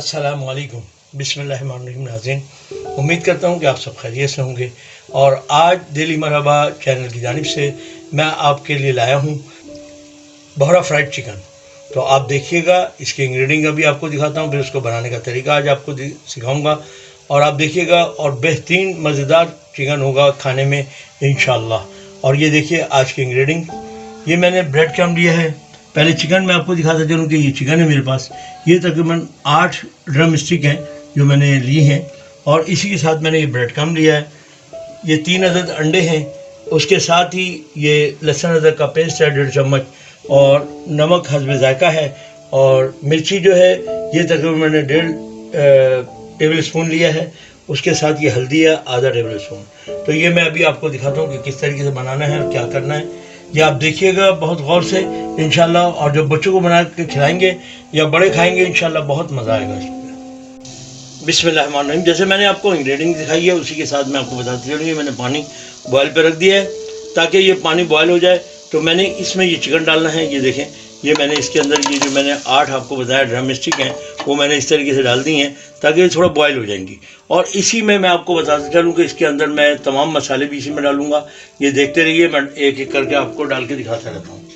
अस्सलाम वालेकुम, बिस्मिल्लाहिर्रहमानिर्रहीम। नाज़रीन, उम्मीद करता हूँ कि आप सब खैरियत से होंगे। और आज डेली मरहबा चैनल की जानिब से मैं आपके लिए लाया हूँ बहरा फ्राइड चिकन। तो आप देखिएगा, इसके इंग्रेडिएंट अभी आपको दिखाता हूँ, फिर उसको बनाने का तरीका आज आपको सिखाऊंगा। और आप देखिएगा, और बेहतरीन मज़ेदार चिकन होगा खाने में इंशाअल्लाह। और ये देखिए आज के इंग्रेडिएंट, ये मैंने ब्रेड क्रम्ब लिया है। पहले चिकन मैं आपको दिखाता चलूँ कि ये चिकन है मेरे पास। ये तकरीबन 8 ड्रम स्टिक हैं जो मैंने ली हैं, और इसी के साथ मैंने ये ब्रेड क्रम्ब लिया है। ये 3 अदद अंडे हैं, उसके साथ ही ये लहसुन अदरक का पेस्ट है 1.5 चम्मच, और नमक हस्ब ज़ायका है। और मिर्ची जो है ये तकरीबन मैंने 1.5 टेबल स्पून लिया है। उसके साथ ये हल्दी है आधा टेबल स्पून। तो ये मैं अभी आपको दिखाता हूँ कि किस तरीके से बनाना है और क्या करना है। ये आप देखिएगा बहुत गौर से इंशाल्लाह, और जब बच्चों को बना के खिलाएंगे या बड़े खाएंगे इंशाल्लाह बहुत मज़ा आएगा इसमें। बिस्मिल्लाहिर्रहमानिर्रहीम। जैसे मैंने आपको इंग्रेडिएंट दिखाई है उसी के साथ मैं आपको बताते चलूँ। मैंने पानी बॉयल पे रख दिया है ताकि ये पानी बॉयल हो जाए। तो मैंने इसमें ये चिकन डालना है। ये देखें, ये मैंने इसके अंदर ये जो मैंने 8 आपको बताया ड्रम स्टिक हैं वो मैंने इस तरीके से डाल दी हैं ताकि ये थोड़ा बॉयल हो जाएंगी। और इसी में मैं आपको बताता चलूँ कि इसके अंदर मैं तमाम मसाले भी इसी में डालूँगा। ये देखते रहिए, मैं एक एक करके आपको डाल के दिखाता रहता हूँ।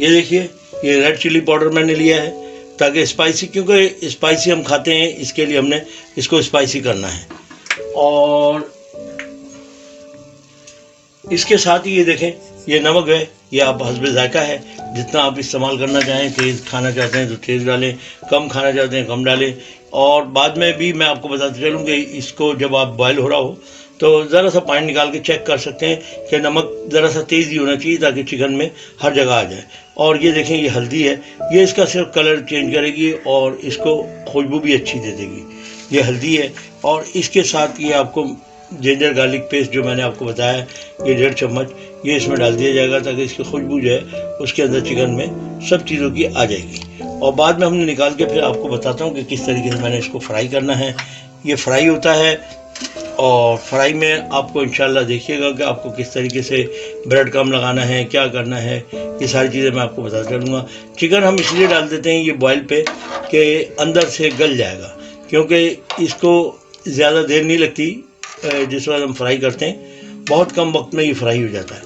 ये देखिए, ये रेड चिली पाउडर मैंने लिया है ताकि स्पाइसी, क्योंकि स्पाइसी हम खाते हैं इसके लिए हमने इसको स्पाइसी करना है। और इसके साथ ही ये देखें, ये नमक है, ये आप हस्ब ज़ायका है, जितना आप इस्तेमाल करना चाहें। तेज़ खाना चाहते हैं तो तेज़ डालें, कम खाना चाहते हैं कम डालें। और बाद में भी मैं आपको बताते चलूँ कि इसको जब आप बॉयल हो रहा हो तो ज़रा सा पानी निकाल के चेक कर सकते हैं कि नमक ज़रा सा तेज़ ही होना चाहिए ताकि चिकन में हर जगह आ जाए। और ये देखें, ये हल्दी है, ये इसका सिर्फ कलर चेंज करेगी और इसको खुशबू भी अच्छी दे देगी। ये हल्दी है, और इसके साथ ये आपको जिंजर गार्लिक पेस्ट जो मैंने आपको बताया ये 1.5 चम्मच ये इसमें डाल दिया जाएगा ताकि इसकी खुशबू जो है उसके अंदर चिकन में सब चीज़ों की आ जाएगी। और बाद में हमने निकाल के फिर आपको बताता हूँ कि किस तरीके से मैंने इसको फ्राई करना है। ये फ्राई होता है, और फ्राई में आपको इंशाल्लाह देखिएगा कि आपको किस तरीके से ब्रेड क्रम्ब लगाना है, क्या करना है, ये सारी चीज़ें मैं आपको बताता चलूँगा। चिकन हम इसलिए डाल देते हैं ये बॉयल पे कि अंदर से गल जाएगा, क्योंकि इसको ज़्यादा देर नहीं लगती। जिस वक्त हम फ्राई करते हैं बहुत कम वक्त में ये फ्राई हो जाता है।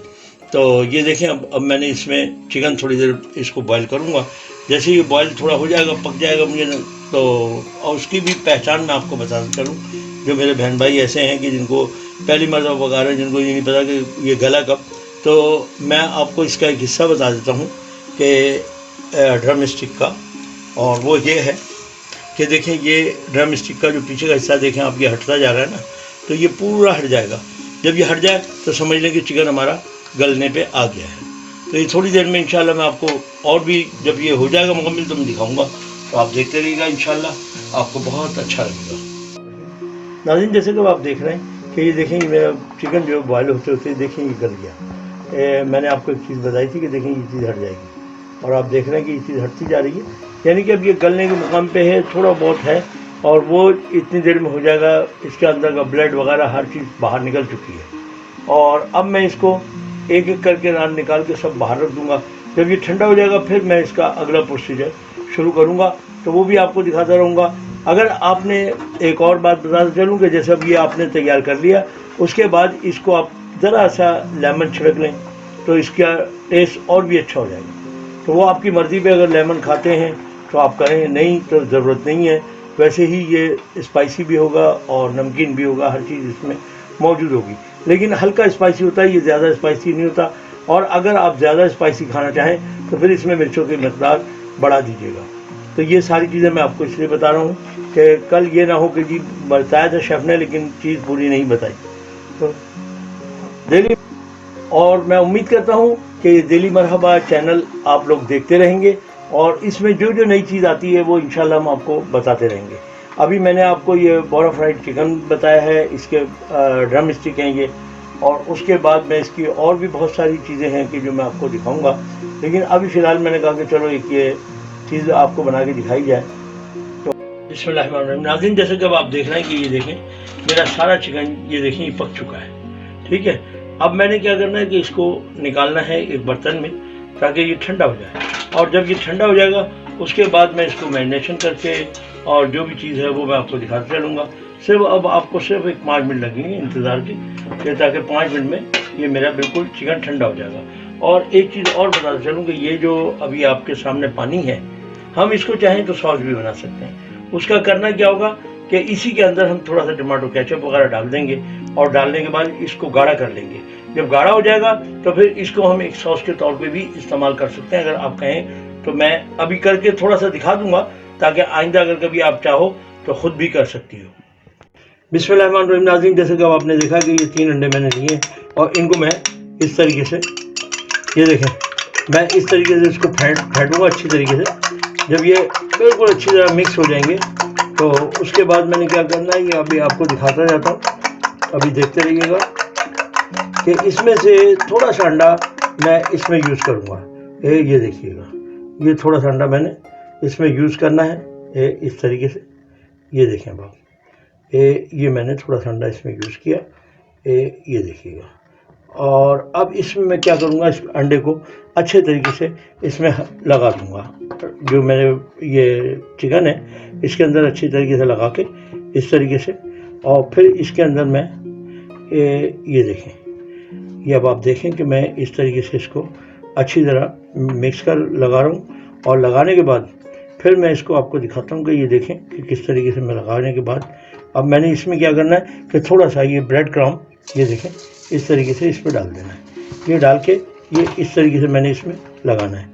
तो ये देखें, अब मैंने इसमें चिकन थोड़ी देर इसको बॉयल करूँगा। जैसे ये बॉयल थोड़ा हो जाएगा, पक जाएगा मुझे तो, और उसकी भी पहचान मैं आपको बताता चलूँ। जो मेरे बहन भाई ऐसे हैं कि जिनको पहली मरतबा पका रहे हैं, जिनको ये नहीं पता कि ये गला कब, तो मैं आपको इसका एक हिस्सा बता देता हूँ कि ड्रम स्टिक का। और वो ये है कि देखें, ये ड्रम स्टिक का जो पीछे का हिस्सा देखें आप, ये हटता जा रहा है ना, तो ये पूरा हट जाएगा। जब ये हट जाए तो समझ लें कि चिकन हमारा गलने पे आ गया है। तो ये थोड़ी देर में इंशाल्लाह मैं आपको, और भी जब ये हो जाएगा मुकम्मल तो मैं दिखाऊंगा। तो आप देखते रहिएगा, इंशाल्लाह आपको बहुत अच्छा लगेगा। नाज़रीन, जैसे कि आप देख रहे हैं कि ये देखें, ये मेरा चिकन जो बॉयल होते होते देखें ये गल गया। मैंने आपको एक चीज़ बताई थी कि देखें ये चीज़ हट जाएगी, और आप देख रहे हैं कि ये चीज़ हटती जा रही है, यानी कि अब ये गलने के मुकाम पे है, थोड़ा बहुत है, और वो इतनी देर में हो जाएगा। इसके अंदर का ब्लड वगैरह हर चीज़ बाहर निकल चुकी है। और अब मैं इसको एक एक करके नान निकाल के सब बाहर रख दूंगा। जब ये ठंडा हो जाएगा फिर मैं इसका अगला प्रोसीजर शुरू करूंगा, तो वो भी आपको दिखाता रहूँगा। अगर आपने, एक और बात बताता चलूँ कि जैसे अब ये आपने तैयार कर लिया, उसके बाद इसको आप ज़रा सा लेमन छिड़क लें तो इसका टेस्ट और भी अच्छा हो जाएगा। तो वो आपकी मर्ज़ी पे, अगर लेमन खाते हैं तो आप करें, नहीं तो ज़रूरत नहीं है। वैसे ही ये स्पाइसी भी होगा और नमकीन भी होगा, हर चीज़ इसमें मौजूद होगी, लेकिन हल्का स्पाइसी होता है, ये ज़्यादा स्पाइसी नहीं होता। और अगर आप ज़्यादा स्पाइसी खाना चाहें तो फिर इसमें मिर्चों की मकदार बढ़ा दीजिएगा। तो ये सारी चीज़ें मैं आपको इसलिए बता रहा हूँ कि कल ये ना हो कि जी बताया था शेफ़ ने लेकिन चीज़ पूरी नहीं बताई। तो डेली, और मैं उम्मीद करता हूँ कि डेली मरहबा चैनल आप लोग देखते रहेंगे, और इसमें जो जो नई चीज़ आती है वो इंशाल्लाह हम आपको बताते रहेंगे। अभी मैंने आपको ये बहरा फ्राइड चिकन बताया है, इसके ड्रम स्टिक हैं ये, और उसके बाद में इसकी और भी बहुत सारी चीज़ें हैं कि जो मैं आपको दिखाऊंगा। लेकिन अभी फ़िलहाल मैंने कहा कि चलो एक ये चीज़ आपको बना के दिखाई जाए। तो बिस्मिल्लाहिर्रहमानिर्रहीम। नाज़रीन, जैसे कि अब आप देख रहे हैं कि ये देखें मेरा सारा चिकन ये देखें ये पक चुका है, ठीक है। अब मैंने क्या करना है कि इसको निकालना है एक बर्तन में ताकि ये ठंडा हो जाए। और जब ये ठंडा हो जाएगा उसके बाद मैं इसको मैरिनेशन करके और जो भी चीज़ है वो मैं आपको दिखाते चलूँगा। सिर्फ अब आपको सिर्फ एक 5 मिनट लगेंगे इंतज़ार की, ताकि 5 मिनट में ये मेरा बिल्कुल चिकन ठंडा हो जाएगा। और एक चीज़ और बताता चलूँ कि ये जो अभी आपके सामने पानी है, हम इसको चाहें तो सॉस भी बना सकते हैं। उसका करना क्या होगा कि इसी के अंदर हम थोड़ा सा टमाटो केचप वगैरह डाल देंगे और डालने के बाद इसको गाढ़ा कर लेंगे। जब गाढ़ा हो जाएगा तो फिर इसको हम एक सॉस के तौर पे भी इस्तेमाल कर सकते हैं। अगर आप कहें तो मैं अभी करके थोड़ा सा दिखा दूंगा, ताकि आइंदा अगर कभी आप चाहो तो खुद भी कर सकती हो। बिस्मिल्लाहिर्रहमानिर्रहीम नाज़रीन, जैसे कि अब आपने देखा कि ये 3 अंडे मैंने लिए और इनको मैं इस तरीके से, ये देखें, मैं इस तरीके से इसको फेंटूँगा अच्छी तरीके से। जब ये बिल्कुल अच्छी तरह मिक्स हो जाएंगे तो उसके बाद मैंने क्या करना है, ये अभी आपको दिखाता जाता हूँ। अभी देखते रहिएगा कि इसमें से थोड़ा सा अंडा मैं इसमें यूज़ करूँगा। ये देखिएगा, ये थोड़ा सा अंडा मैंने इसमें यूज़ करना है इस तरीके से। ये देखें आप, ये मैंने थोड़ा सा अंडा इसमें यूज़ किया, ये देखिएगा। और अब इसमें मैं क्या करूँगा, इस अंडे को अच्छे तरीके से इसमें लगा दूँगा। जो मेरे ये चिकन है इसके अंदर अच्छी तरीके से लगा के इस तरीके से, और फिर इसके अंदर मैं ये देखें, ये अब आप देखें कि मैं इस तरीके से इसको अच्छी तरह मिक्स कर लगा रहा हूँ। और लगाने के बाद फिर मैं इसको आपको दिखाता हूँ कि ये देखें कि किस तरीके से मैं लगाने के बाद अब मैंने इसमें क्या करना है कि थोड़ा सा ये ब्रेड क्रम्ब, ये देखें, इस तरीके से इस पर डाल देना है। ये डाल के ये इस तरीके से मैंने इसमें लगाना है।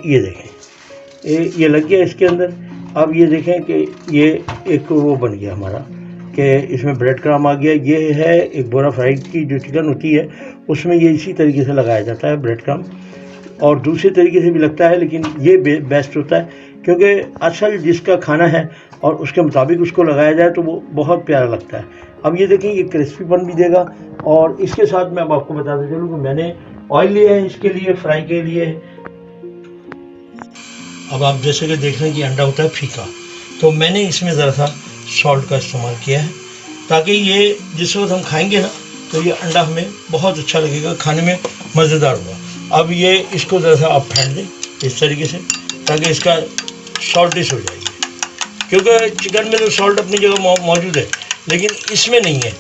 ये देखें, ये लग गया इसके अंदर। अब ये देखें कि ये एक वो बन गया हमारा कि इसमें ब्रेड क्रम्ब आ गया। ये है एक बोरा फ्राइड की जो चिकन होती है उसमें ये इसी तरीके से लगाया जाता है ब्रेड क्रम्ब, और दूसरे तरीके से भी लगता है, लेकिन ये बेस्ट होता है क्योंकि असल जिसका खाना है और उसके मुताबिक उसको लगाया जाए तो वो बहुत प्यारा लगता है। अब ये देखें, ये क्रिस्पीपन भी देगा। और इसके साथ मैं अब आपको बताते चलूँ कि मैंने ऑयल लिया है इसके लिए, फ्राई के लिए। अब आप जैसे कि देख रहे हैं कि अंडा होता है फीका, तो मैंने इसमें ज़रा सा सॉल्ट का इस्तेमाल किया है ताकि ये जिस वक्त हम खाएंगे ना तो ये अंडा हमें बहुत अच्छा लगेगा, खाने में मज़ेदार होगा। अब ये इसको ज़रा सा आप फेंट दें इस तरीके से ताकि इसका सॉल्टिश हो जाएगी, क्योंकि चिकन में तो सॉल्ट अपनी जगह मौजूद है लेकिन इसमें नहीं है।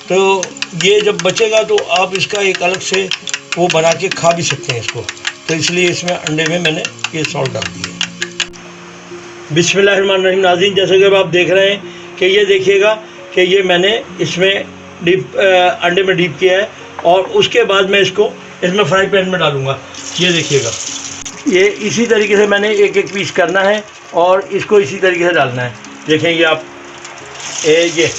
तो ये जब बचेगा तो आप इसका एक अलग से वो बना के खा भी सकते हैं इसको, तो इसलिए इसमें अंडे में मैंने ये सॉल्ट डाल दिया। बिस्मिल्लाहिर्रहमानिर्रहीम नाज़रीन, जैसे कि आप देख रहे हैं कि ये देखिएगा कि ये मैंने इसमें अंडे में डीप किया है और उसके बाद मैं इसको इसमें फ्राई पैन में डालूँगा। ये देखिएगा, ये इसी तरीके से मैंने एक एक पीस करना है और इसको इसी तरीके से डालना है। देखेंगे आप ये,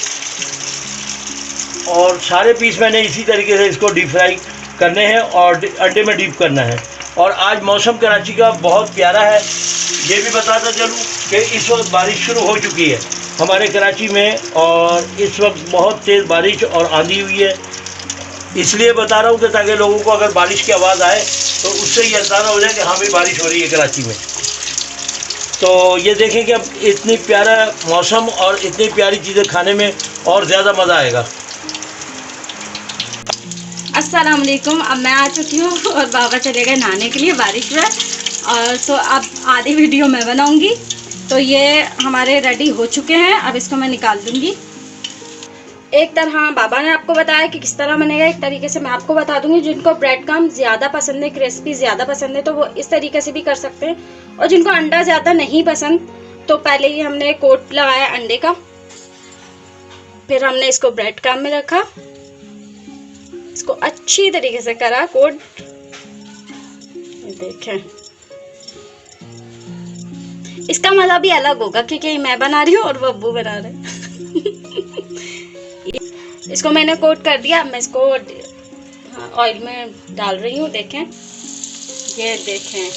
और सारे पीस मैंने इसी तरीके से इसको डीप फ्राई करने हैं और अंडे में डीप करना है। और आज मौसम कराची का बहुत प्यारा है। ये भी बताता चलूँ कि इस वक्त बारिश शुरू हो चुकी है हमारे कराची में, और इस वक्त बहुत तेज़ बारिश और आंधी हुई है। इसलिए बता रहा हूँ कि ताकि लोगों को अगर बारिश की आवाज़ आए तो उससे ये अंदाज़ा हो जाए कि हाँ भाई बारिश हो रही है कराची में। तो ये देखें कि अब इतनी प्यारा मौसम और इतनी प्यारी चीज़ें खाने में और ज़्यादा मज़ा आएगा। अस्सलाम वालेकुम। अब मैं आ चुकी हूँ और बाबा चले गए नहाने के लिए बारिश में, और तो अब आधी वीडियो मैं बनाऊँगी। तो ये हमारे रेडी हो चुके हैं, अब इसको मैं निकाल दूँगी। एक तरह बाबा ने आपको बताया कि किस तरह बनेगा, एक तरीके से मैं आपको बता दूंगी। जिनको ब्रेड क्रम्ब ज़्यादा पसंद है, क्रिस्पी ज़्यादा पसंद है, तो वो इस तरीके से भी कर सकते हैं। और जिनको अंडा ज़्यादा नहीं पसंद तो पहले ही हमने कोट लगाया अंडे का, फिर हमने इसको ब्रेड क्रम्ब में रखा, इसको अच्छी तरीके से करा कोट। देखें, इसका मज़ा भी अलग होगा क्योंकि मैं बना रही हूँ और वो अब्बू बना रहे हैं। इसको मैंने कोट कर दिया। मैं इसको ऑयल में डाल रही हूँ। देखें, ये देखें।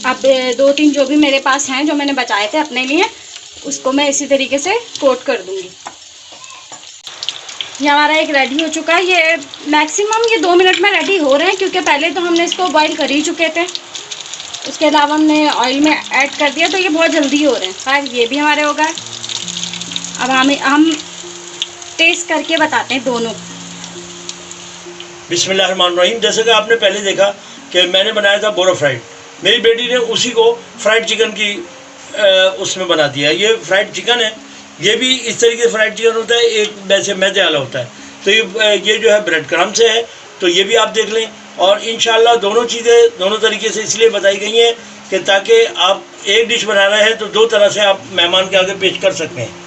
अब 2-3 जो भी मेरे पास हैं जो मैंने बचाए थे अपने लिए, उसको मैं इसी तरीके से कोट कर दूंगी। ये हमारा एक रेडी हो चुका है। ये मैक्सिमम ये 2 मिनट में रेडी हो रहे हैं क्योंकि पहले तो हमने इसको बॉईल कर ही चुके थे, उसके अलावा हमने ऑयल में ऐड कर दिया, तो ये बहुत जल्दी हो रहे हैं। खैर ये भी हमारे हो गए। अब हम टेस्ट करके बताते हैं दोनों। बिस्मिल्लाहिर्रहमानिर्रहीम, जैसे कि आपने पहले देखा कि मैंने बनाया था बोरा फ्राइड, मेरी बेटी ने उसी को फ्राइड चिकन की उसमें बना दिया। ये फ्राइड चिकन है, ये भी इस तरीके से फ्राइड चिकन होता है, एक वैसे मैदे वाला होता है। तो ये जो है ब्रेड क्रम्ब से है, तो ये भी आप देख लें। और इंशाल्लाह दोनों चीज़ें दोनों तरीके से इसलिए बताई गई हैं कि ताकि आप एक डिश बना रहे हैं तो दो तरह से आप मेहमान के आगे पेश कर सकते हैं।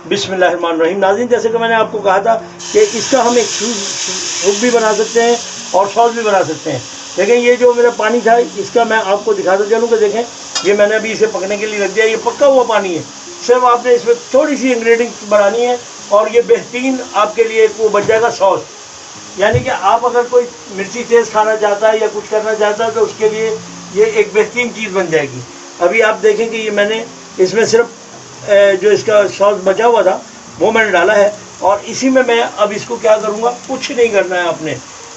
बिस्मिल्लाहिर्रहमानिर्रहीम। नाज़रीन, जैसे कि मैंने आपको कहा था कि इसका हम एक सूप भी बना सकते हैं और सॉस भी बना सकते हैं। देखें, ये जो मेरा पानी था इसका मैं आपको दिखाता चलूँ कि देखें, ये मैंने अभी इसे पकने के लिए रख दिया। ये पका हुआ पानी है, सिर्फ आपने इसमें थोड़ी सी इंग्रेडिएंट्स बनानी है और ये बेहतरीन आपके लिए वो बन जाएगा सॉस। यानी कि आप अगर कोई मिर्ची तेज़ खाना चाहता है या कुछ करना चाहता है तो उसके लिए ये एक बेहतरीन चीज़ बन जाएगी। अभी आप देखें कि ये मैंने इसमें सिर्फ जो इसका सॉस बचा हुआ था वो मैंने डाला है और इसी में मैं अब इसको क्या करूँगा, कुछ नहीं करना है आपने,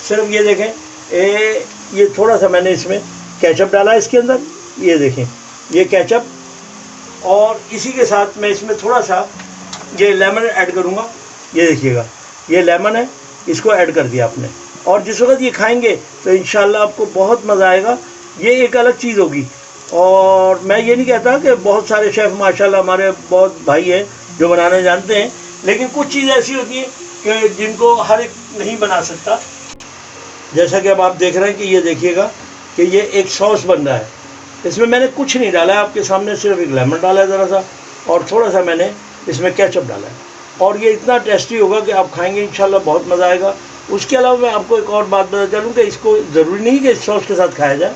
सिर्फ ये देखें ये थोड़ा सा मैंने इसमें केचप डाला है इसके अंदर, ये देखें ये केचप, और इसी के साथ मैं इसमें थोड़ा सा ये लेमन ऐड करूँगा। ये देखिएगा ये लेमन है, इसको ऐड कर दिया आपने, और जिस वक्त ये खाएंगे तो इंशाल्लाह आपको बहुत मज़ा आएगा। ये एक अलग चीज़ होगी। और मैं ये नहीं कहता कि बहुत सारे शेफ़ माशाल्लाह हमारे बहुत भाई हैं जो बनाने जानते हैं, लेकिन कुछ चीज़ ऐसी होती है कि जिनको हर एक नहीं बना सकता। जैसा कि अब आप देख रहे हैं कि ये देखिएगा कि ये एक सॉस बन रहा है, इसमें मैंने कुछ नहीं डाला है, आपके सामने सिर्फ एक लेमन डाला है ज़रा सा और थोड़ा सा मैंने इसमें केचप डाला है, और ये इतना टेस्टी होगा कि आप खाएंगे इंशाल्लाह बहुत मज़ा आएगा। उसके अलावा मैं आपको एक और बात बता चलूँ कि इसको ज़रूरी नहीं कि इस सॉस के साथ खाया जाए,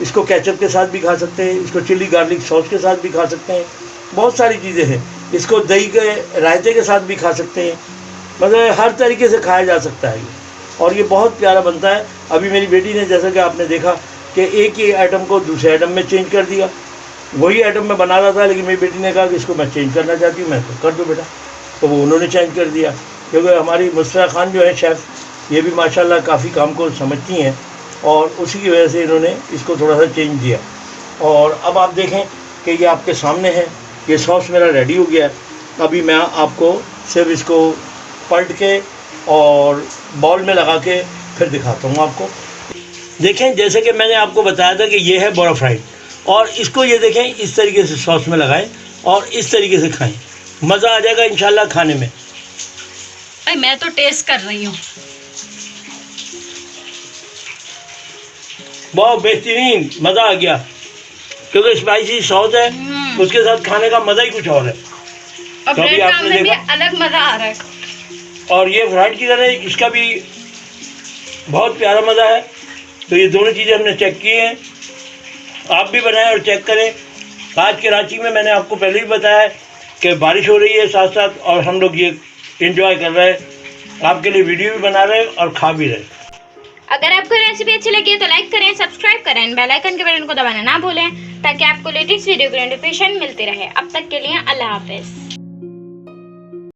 इसको केचप के साथ भी खा सकते हैं, इसको चिली गार्लिक सॉस के साथ भी खा सकते हैं, बहुत सारी चीज़ें हैं। इसको दही के रायते के साथ भी खा सकते हैं, मतलब हर तरीके से खाया जा सकता है ये, और ये बहुत प्यारा बनता है। अभी मेरी बेटी ने, जैसा कि आपने देखा कि एक ही आइटम को दूसरे आइटम में चेंज कर दिया, वही आइटम मैं बना रहा था लेकिन मेरी बेटी ने कहा कि इसको मैं चेंज करना चाहती हूँ। मैं तो कर दो बेटा, तो वो उन्होंने चेंज कर दिया। क्योंकि हमारी मुस्फिया खान जो है शेफ़, ये भी माशाल्लाह काफ़ी काम को समझती हैं और उसी की वजह से इन्होंने इसको थोड़ा सा चेंज दिया। और अब आप देखें कि ये आपके सामने है, ये सॉस मेरा रेडी हो गया है। अभी मैं आपको सिर्फ इसको पलट के और बाउल में लगा के फिर दिखाता हूँ आपको। देखें, जैसे कि मैंने आपको बताया था कि ये है बोरा फ्राइड, और इसको ये देखें इस तरीके से सॉस में लगाएं और इस तरीके से खाएं, मज़ा आ जाएगा इंशाल्लाह खाने में। भाई मैं तो टेस्ट कर रही हूँ, बहुत बेहतरीन, मज़ा आ गया, क्योंकि स्पाइसी सॉस है, उसके साथ खाने का मज़ा ही कुछ और है। और तो ब्रेड क्रम्ब में भी अलग मज़ा आ रहा है। और ये फ्राइड चिकन है, इसका भी बहुत प्यारा मज़ा है। तो ये दोनों चीज़ें हमने चेक की हैं, आप भी बनाएं और चेक करें। आज कराची में मैंने आपको पहले ही बताया है कि बारिश हो रही है साथ साथ, और हम लोग ये एंजॉय कर रहे हैं, आपके लिए वीडियो भी बना रहे हैं और खा भी रहे हैं। अगर आपको रेसिपी अच्छी लगी है तो लाइक करें, सब्सक्राइब करें, बेल आइकन के बटन को दबाना ना भूलें ताकि आपको लेटेस्ट वीडियो की नोटिफिकेशन मिलती रहे। अब तक के लिए अल्लाह हाफिज़।